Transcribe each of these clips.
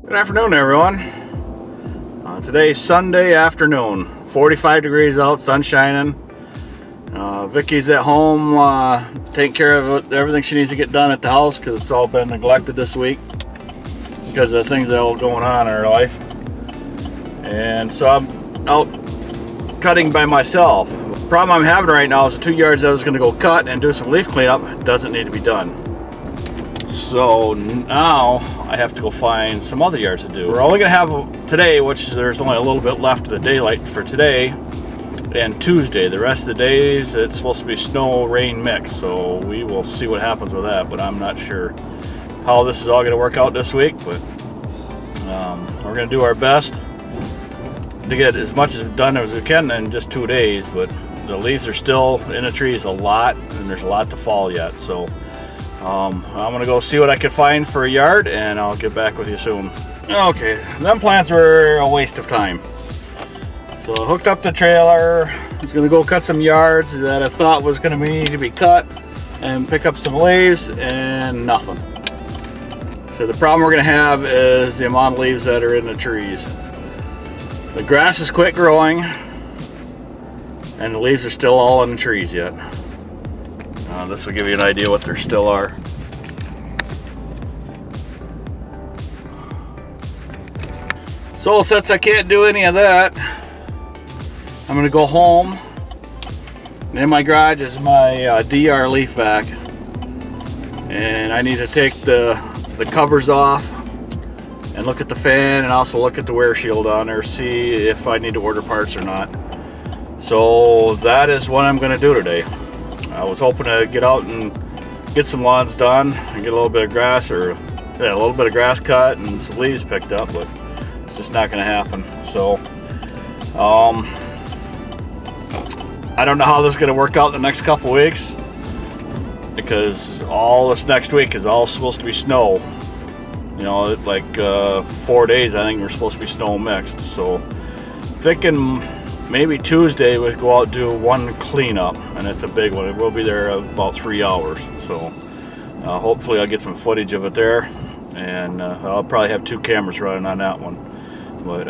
Good afternoon, everyone. Today's Sunday afternoon. 45 degrees out, sun shining. Vicky's at home taking care of everything she needs to get done at the house because it's all been neglected this week because of the things that are going on in her life. And so I'm out cutting by myself. The problem I'm having right now is the 2 yards I was going to go cut and do some leaf cleanup doesn't need to be done. So now I have to go find some other yards to do. We're only going to have today, which there's only a little bit left of the daylight for today, and Tuesday. The rest of the days it's supposed to be snow rain mix, so we will see what happens with that, but I'm not sure how this is all going to work out this week. But we're going to do our best to get as much as done as we can in just 2 days, but the leaves are still in the trees a lot and there's a lot to fall yet. So I'm gonna go see what I can find for a yard and I'll get back with you soon. Okay, them plants were a waste of time. So I hooked up the trailer. I was gonna go cut some yards that I thought was gonna need to be cut and pick up some leaves, and nothing. So the problem we're gonna have is the amount of leaves that are in the trees. The grass has quit growing and the leaves are still all in the trees yet. This will give you an idea what there still are. So since I can't do any of that, I'm going to go home. In my garage is my DR leaf vac, and I need to take the covers off and look at the fan and also look at the wear shield on there, see if I need to order parts or not. So that is what I'm going to do today. I was hoping to get out and get some lawns done and get a little bit of grass, or a little bit of grass cut and some leaves picked up, but it's just not going to happen. So I don't know how this is going to work out the next couple weeks, because all this next week is all supposed to be snow. You know, like 4 days I think we're supposed to be snow mixed. So thinking maybe Tuesday we'd go out and do one cleanup, and it's a big one. It will be there about 3 hours. So hopefully I'll get some footage of it there, and I'll probably have 2 cameras running on that one. But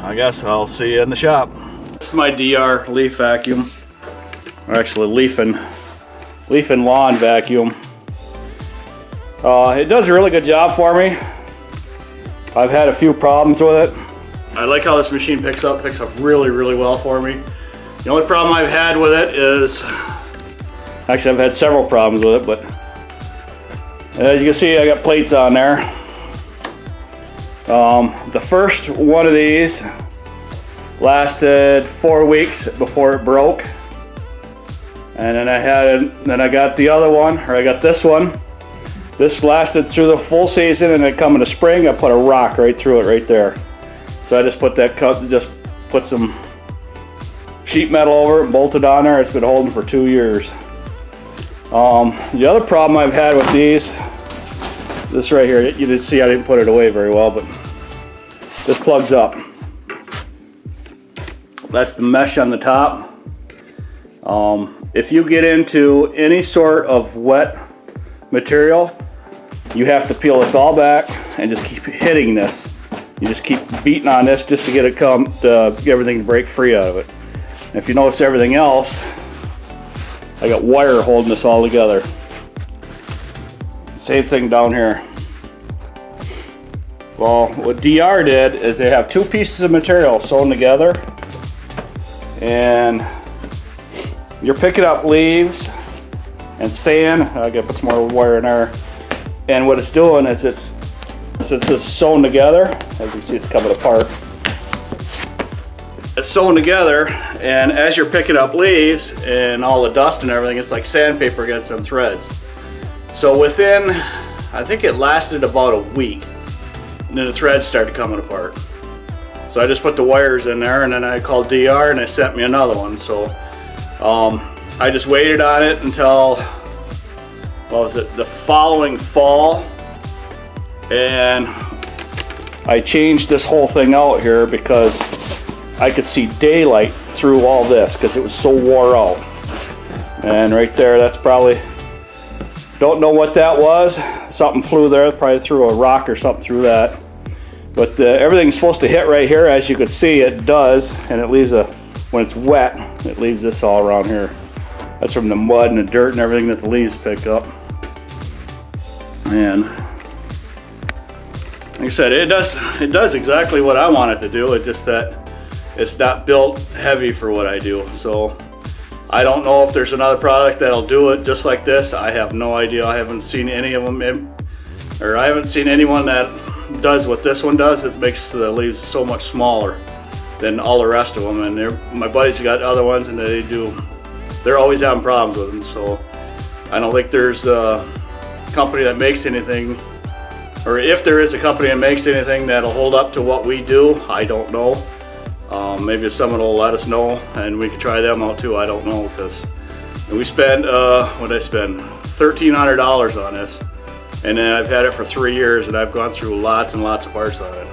I guess I'll see you in the shop. This is my DR leaf vacuum, or actually leaf and lawn vacuum. It does a really good job for me. I've had a few problems with it. I like how this machine picks up really, really well for me. The only problem I've had with it is, actually I've had several problems with it, but as you can see I got plates on there. The first one of these lasted 4 weeks before it broke, and then I got the other one, or I got this one. This lasted through the full season, and then come in the spring I put a rock right through it right there. So I just put some sheet metal over it, bolted on there. It's been holding for 2 years. The other problem I've had with these, this right here, you didn't see I didn't put it away very well, but this plugs up. That's the mesh on the top. If you get into any sort of wet material, you have to peel this all back and just keep hitting this. You just keep beating on this just to get it get everything to break free out of it. And if you notice everything else, I got wire holding this all together. Same thing down here. Well, what DR did is they have 2 pieces of material sewn together, and you're picking up leaves and sand. I gotta put some more wire in there. And what it's doing is since it's sewn together, as you can see it's coming apart. It's sewn together, and as you're picking up leaves and all the dust and everything, it's like sandpaper against some threads. So within, I think it lasted about a week, and then the threads started coming apart. So I just put the wires in there, and then I called DR and they sent me another one. So I just waited on it until, what was it, the following fall. And I changed this whole thing out here because I could see daylight through all this because it was so wore out. And right there, that's probably Don't know what that was. Something flew there, probably threw a rock or something through that. But everything's supposed to hit right here. As you can see, it does, and it leaves when it's wet, it leaves this all around here. That's from the mud and the dirt and everything that the leaves pick up. And like I said, it does exactly what I want it to do. It's just that it's not built heavy for what I do. So I don't know if there's another product that'll do it just like this. I have no idea. I haven't seen any of them or I haven't seen anyone that does what this one does. It makes the leaves so much smaller than all the rest of them. And my buddies got other ones, and they're always having problems with them. So I don't think there's a company that makes anything, or if there is a company that makes anything that'll hold up to what we do, I don't know. Maybe someone will let us know and we can try them out too. I don't know, because we spent what did I spend? $1,300 on this, and then I've had it for 3 years, and I've gone through lots and lots of parts on it.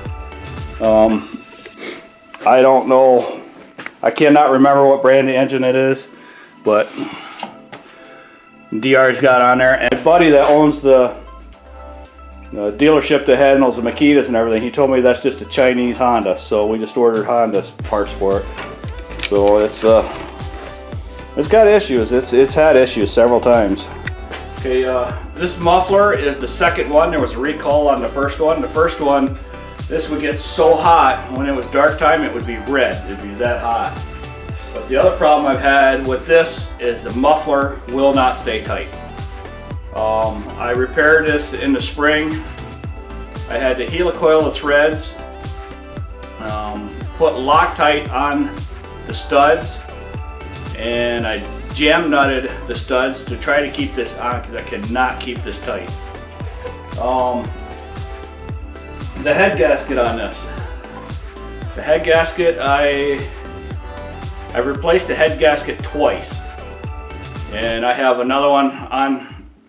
I don't know. I cannot remember what brand the engine it is, but DR's got on there. And my buddy that owns the dealership that handles the Makitas and everything, he told me that's just a Chinese Honda, so we just ordered Honda's parts for it. So it's got issues. It's had issues several times. Okay, this muffler is the second one. There was a recall on the first one. The first one, this would get so hot when it was dark time, it would be red. It'd be that hot. But the other problem I've had with this is the muffler will not stay tight. I repaired this in the spring. I had to helicoil the threads, put Loctite on the studs, and I jam nutted the studs to try to keep this on, because I cannot keep this tight. The head gasket on this. The head gasket, I replaced the head gasket twice, and I have another one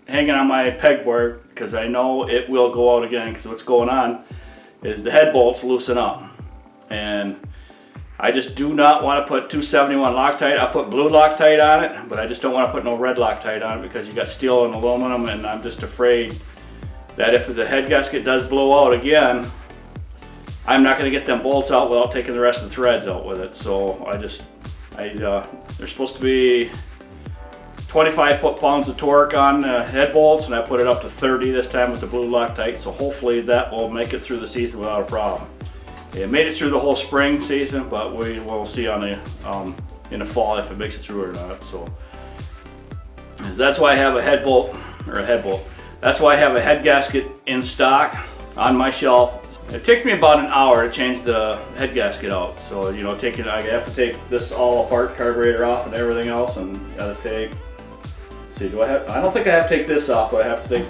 hanging on my pegboard, because I know it will go out again, because what's going on is the head bolts loosen up, and I just do not want to put 271 Loctite. I put blue Loctite on it, but I just don't want to put no red Loctite on it, because you got steel and aluminum, and I'm just afraid that if the head gasket does blow out again, I'm not going to get them bolts out without taking the rest of the threads out with it. So they're supposed to be 25 foot-pounds of torque on the head bolts, and I put it up to 30 this time with the blue Loctite, so hopefully that will make it through the season without a problem. It made it through the whole spring season, but we will see on the in the fall if it makes it through or not. So that's why I have that's why I have a head gasket in stock on my shelf. It takes me about an hour to change the head gasket out. So I have to take this all apart, carburetor off and everything else, and gotta take. Let's see, I don't think I have to take this off, but I have to take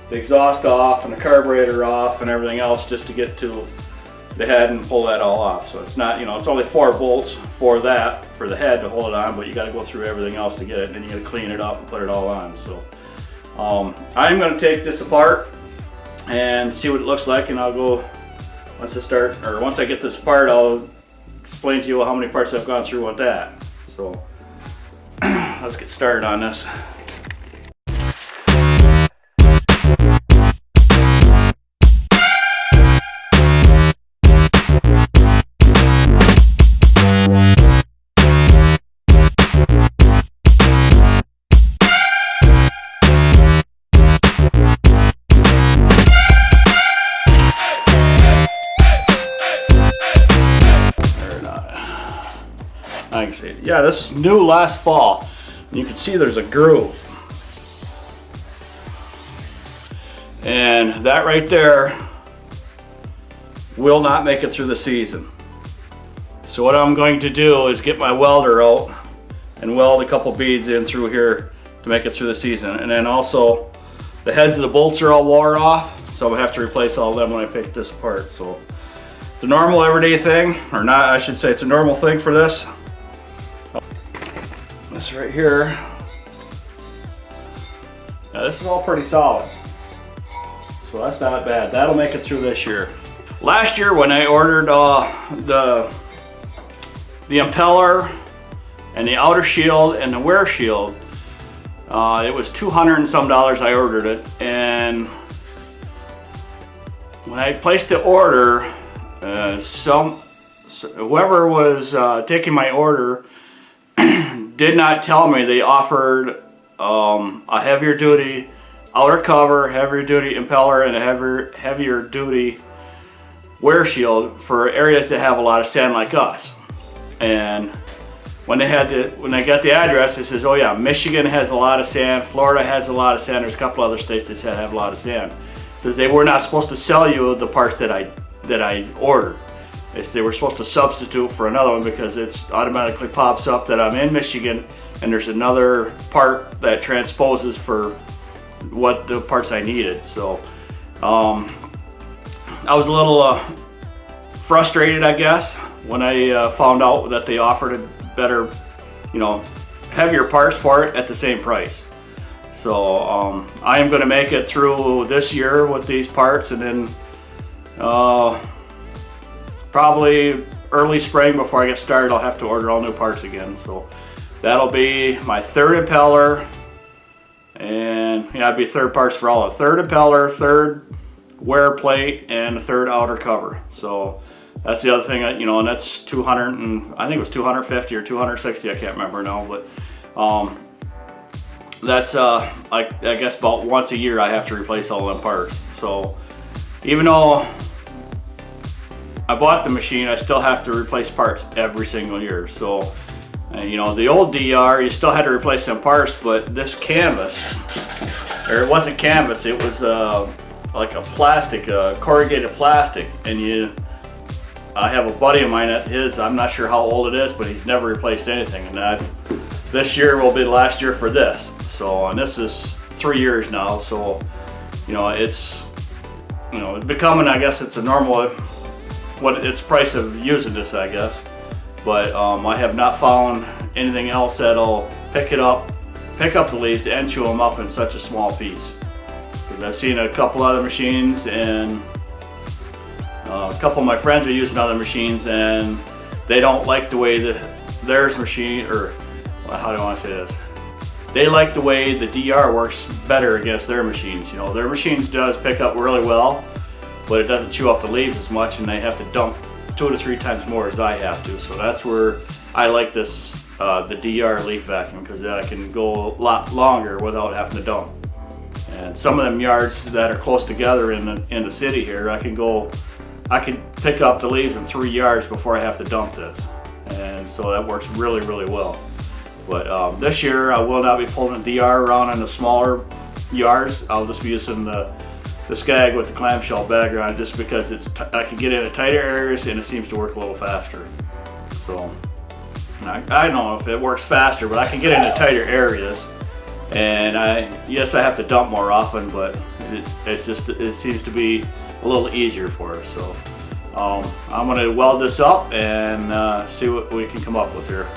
the exhaust off and the carburetor off and everything else just to get to the head and pull that all off. So it's not, it's only 4 bolts for the head to hold it on, but you got to go through everything else to get it, and then you got to clean it up and put it all on. So I'm going to take this apart and see what it looks like, and I'll go once I get this apart, I'll explain to you how many parts I've gone through with that. So let's get started on this. I can see it. Yeah, this was new last fall. You can see there's a groove. And that right there will not make it through the season. So what I'm going to do is get my welder out and weld a couple beads in through here to make it through the season. And then also the heads of the bolts are all wore off, so I'm gonna have to replace all of them when I pick this apart. So it's a normal everyday thing, or not, I should say it's a normal thing for this. This right here, now this is all pretty solid, so that's not bad. That'll make it through this year. Last year when I ordered the impeller and the outer shield and the wear shield, It was $200 and some I ordered it, and when I placed the order, whoever was taking my order did not tell me they offered a heavier duty outer cover, heavier duty impeller, and a heavier duty wear shield for areas that have a lot of sand like us. And when I got the address, it says, oh yeah, Michigan has a lot of sand, Florida has a lot of sand, there's a couple other states that have a lot of sand. It says they were not supposed to sell you the parts that I ordered. They were supposed to substitute for another one because it automatically pops up that I'm in Michigan and there's another part that transposes for what the parts I needed. So I was a little frustrated, I guess, when I found out that they offered a better, heavier parts for it at the same price. So I am going to make it through this year with these parts, and then probably early spring before I get started I'll have to order all new parts again. So that'll be my third impeller, and it'd be third parts for all of it. Third impeller, third wear plate, and a third outer cover. So that's the other thing, and that's 200, and I think it was 250 or 260, I can't remember now, but that's I guess about once a year I have to replace all them parts. So even though I bought the machine, I still have to replace parts every single year. So the old DR, you still had to replace some parts, but this canvas, or it wasn't canvas, it was like a plastic, corrugated plastic, and I have a buddy of mine at his, I'm not sure how old it is, but he's never replaced anything, and this year will be the last year for this. So, and this is 3 years now, so it's becoming, I guess it's a normal, it's price of using this, I guess. But I have not found anything else that'll pick up the leaves and chew them up in such a small piece. I've seen a couple other machines, and a couple of my friends are using other machines, and they don't like the way theirs machine, or how do I want to say this? They like the way the DR works better against their machines. Their machines does pick up really well, but it doesn't chew up the leaves as much, and they have to dump 2 to 3 times more as I have to. So that's where I like this, the DR leaf vacuum, because I can go a lot longer without having to dump. And some of them yards that are close together in the city here, I can pick up the leaves in 3 yards before I have to dump this. And so that works really, really well. But this year I will not be pulling the DR around in the smaller yards. I'll just be using the Skag with the clamshell bagger on it, just because I can get into tighter areas and it seems to work a little faster. So I don't know if it works faster, but I can get into tighter areas. And yes, I have to dump more often, but it seems to be a little easier for us. So I'm going to weld this up and see what we can come up with here.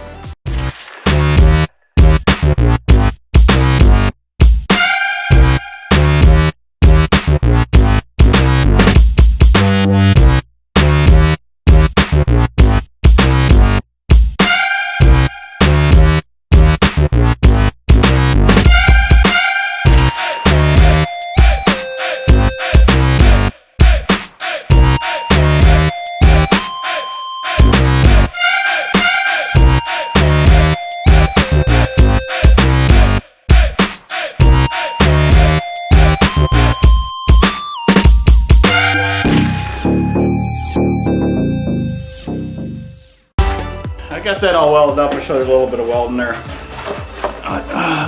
I got that all welded up. I'll show you a little bit of welding there.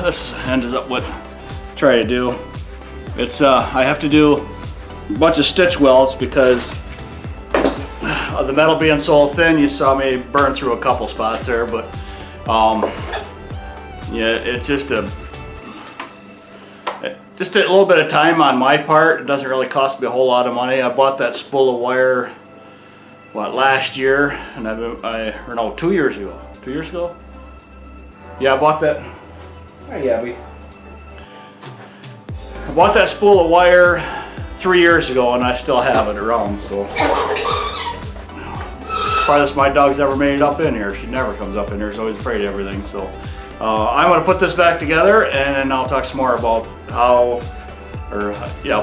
This ends up what I try to do. It's I have to do a bunch of stitch welds because of the metal being so thin. You saw me burn through a couple spots there, but yeah, it's just a little bit of time on my part. It doesn't really cost me a whole lot of money. I bought that spool of wire last year, and or no, 2 years ago. 2 years ago? Yeah, I bought that. Oh yeah, I bought that spool of wire 3 years ago, and I still have it around. So farthest my dog's ever made it up in here. She never comes up in here. She's always afraid of everything. So I'm going to put this back together, and then I'll talk some more about I'll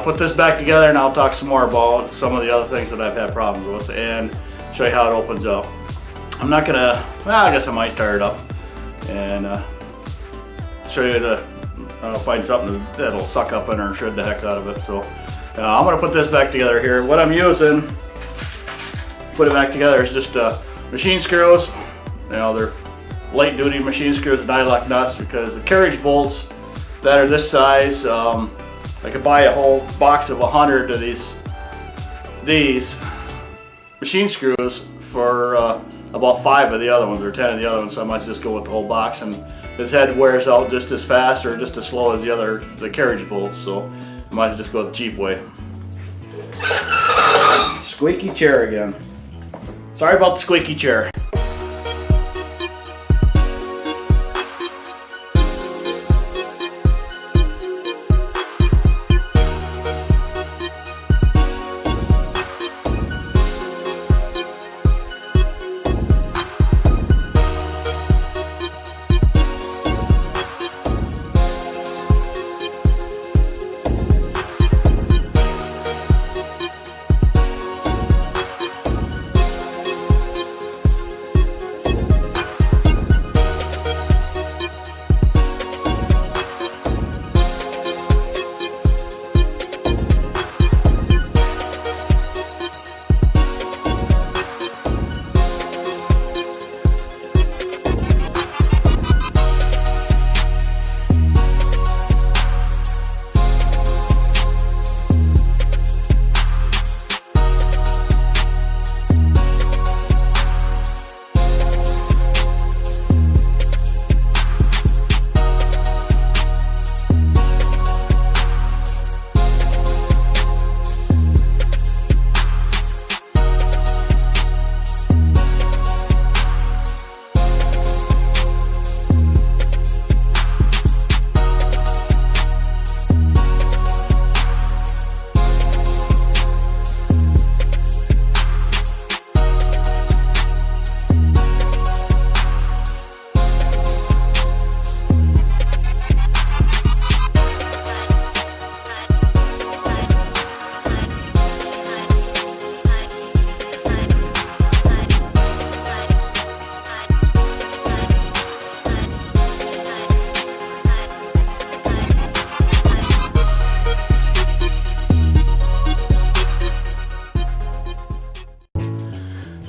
put this back together, and I'll talk some more about some of the other things that I've had problems with, and show you how it opens up. I'm not gonna, well, I guess I might start it up and show you find something that'll suck up in her and shred the heck out of it. So I'm gonna put this back together here. What I'm using to put it back together is just machine screws. You know, they're light duty machine screws and eye-lock nuts, because the carriage bolts that are this size, I could buy a whole box of 100 of these machine screws for about 5 of the other ones or 10 of the other ones, so I might just go with the whole box, and this head wears out just as fast or just as slow as the carriage bolts, so I might just go the cheap way. Squeaky chair again. Sorry about the squeaky chair.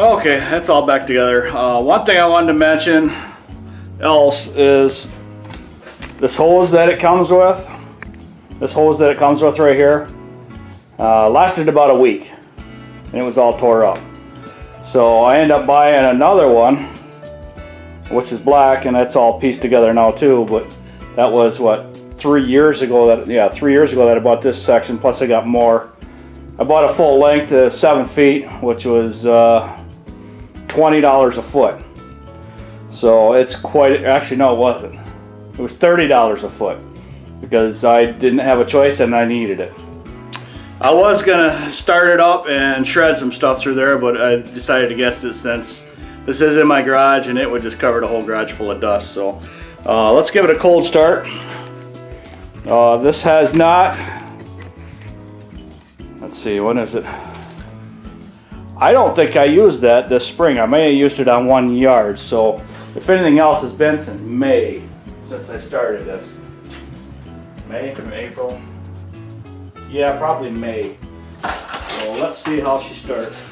Okay, that's all back together. One thing I wanted to mention else is this hose that it comes with. This hose that it comes with right here lasted about a week, and it was all tore up. So I ended up buying another one, which is black, and that's all pieced together now too. But that was what, 3 years ago? That 3 years ago that I bought this section. Plus I got more. I bought a full length of 7 feet, which was $20 a foot. So it's quite, actually no, it wasn't. It was $30 a foot, because I didn't have a choice and I needed it. I was gonna start it up and shred some stuff through there, but I decided against it since this is in my garage and it would just cover the whole garage full of dust. So let's give it a cold start. This has not, let's see, when is it? I don't think I used that this spring. I may have used it on 1 yard. So if anything else, has been since May, since I started this. May from April. Yeah, probably May. So let's see how she starts.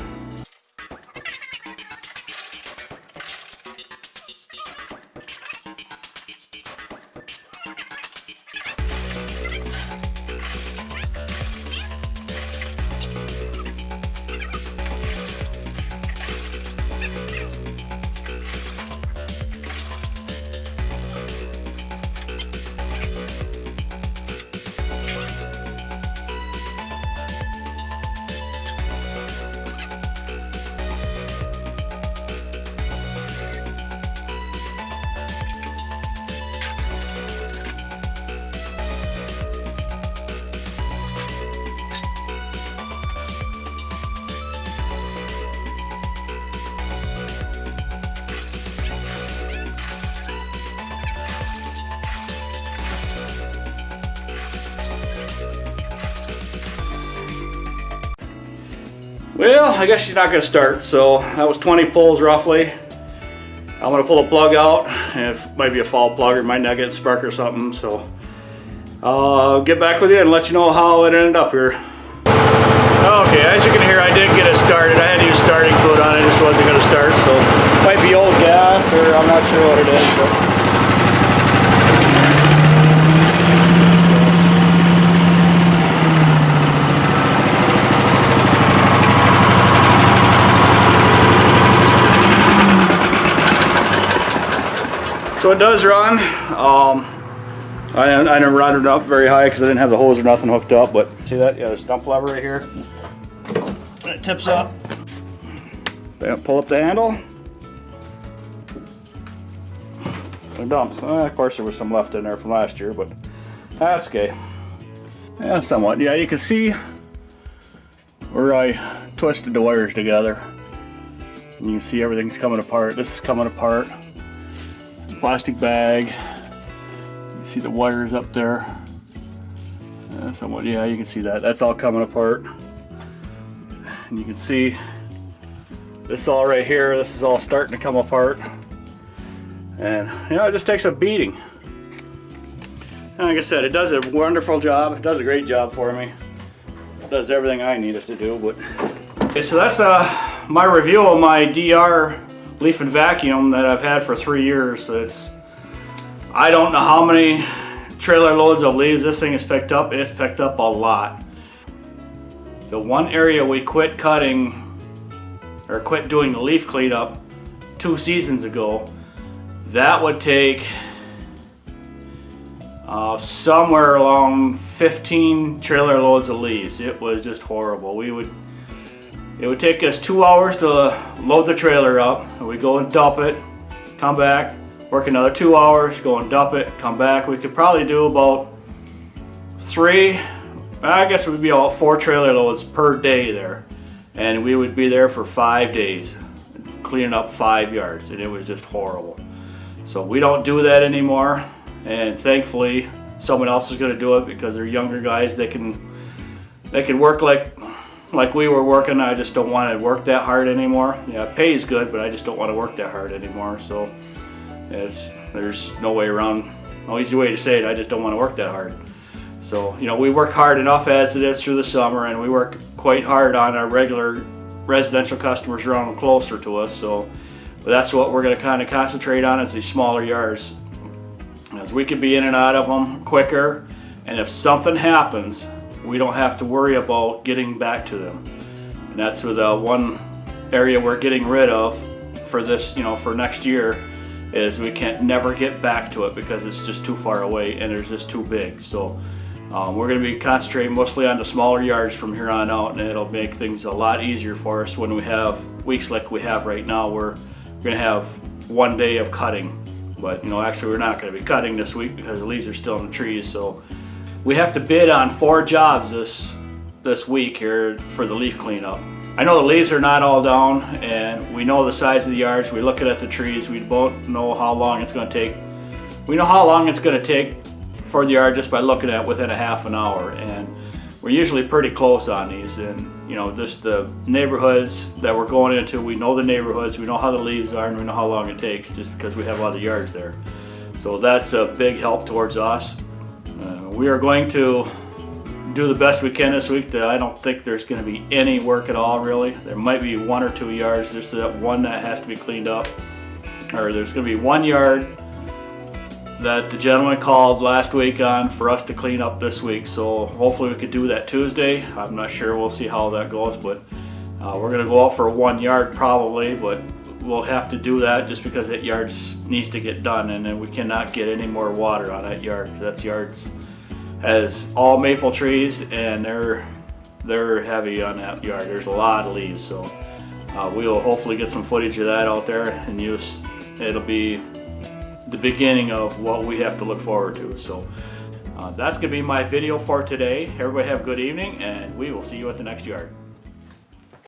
Well, I guess she's not going to start, so that was 20 pulls roughly. I'm going to pull the plug out, and it might be a fall plug or might not get a spark or something, so I'll get back with you and let you know how it ended up here. Okay, as you can hear, I did get it started. I had to use starting fluid on it, it just wasn't going to start, so it might be old gas or I'm not sure what it is. But so it does run. I didn't run it up very high because I didn't have the hose or nothing hooked up, but see that? Yeah, there's a dump lever right here. When it tips up, pull up the handle. It dumps. Of course there was some left in there from last year, but that's okay. Yeah, somewhat. Yeah, you can see where I twisted the wires together. And you can see everything's coming apart. This is coming apart. Plastic bag. You see the wires up there. Somewhat, yeah, you can see that. That's all coming apart. And you can see this all right here. This is all starting to come apart. And you know, it just takes a beating. And like I said, it does a wonderful job. It does a great job for me. It does everything I need it to do. But okay, so that's my review of my DR leaf and vacuum that I've had for 3 years. I don't know how many trailer loads of leaves this thing has picked up. It's picked up a lot. The one area we quit cutting or quit doing the leaf cleanup 2 seasons ago, that would take somewhere along 15 trailer loads of leaves. It was just horrible. It would take us 2 hours to load the trailer up, and we'd go and dump it, come back, work another 2 hours, go and dump it, come back. We could probably do about 3, I guess it would be about 4 trailer loads per day there. And we would be there for 5 days, cleaning up 5 yards, and it was just horrible. So we don't do that anymore, and thankfully someone else is going to do it because they're younger guys. They can work like we were working. I just don't want to work that hard anymore. Yeah, pay is good, but I just don't want to work that hard anymore. So there's no way around, no easy way to say it. I just don't want to work that hard. So, you know, we work hard enough as it is through the summer, and we work quite hard on our regular residential customers around closer to us. So but that's what we're going to kind of concentrate on, is these smaller yards, as we could be in and out of them quicker, and if something happens, we don't have to worry about getting back to them. And that's the one area we're getting rid of for this, you know, for next year, is we can't never get back to it because it's just too far away and it's just too big. So we're going to be concentrating mostly on the smaller yards from here on out, and it'll make things a lot easier for us when we have weeks like we have right now. We're going to have 1 day of cutting, but you know, actually we're not going to be cutting this week because the leaves are still in the trees. So we have to bid on 4 jobs this week here for the leaf cleanup. I know the leaves are not all down, and we know the size of the yards. We look at the trees. We both know how long it's going to take. We know how long it's going to take for the yard just by looking at it within a half an hour, and we're usually pretty close on these. And you know, just the neighborhoods that we're going into, we know the neighborhoods, we know how the leaves are, and we know how long it takes just because we have a lot of yards there. So that's a big help towards us. We are going to do the best we can this week. I don't think there's going to be any work at all, really. There might be 1 or 2 yards. There's that one that has to be cleaned up, or there's going to be 1 yard that the gentleman called last week on for us to clean up this week. So hopefully we could do that Tuesday. I'm not sure. We'll see how that goes, but we're going to go out for 1 yard probably, but we'll have to do that just because that yard needs to get done, and then we cannot get any more water on that yard. That yard's has all maple trees, and they're heavy on that yard. There's a lot of leaves, so we will hopefully get some footage of that out there and use. It'll be the beginning of what we have to look forward to. So that's gonna be my video for today. Everybody have a good evening, and we will see you at the next yard.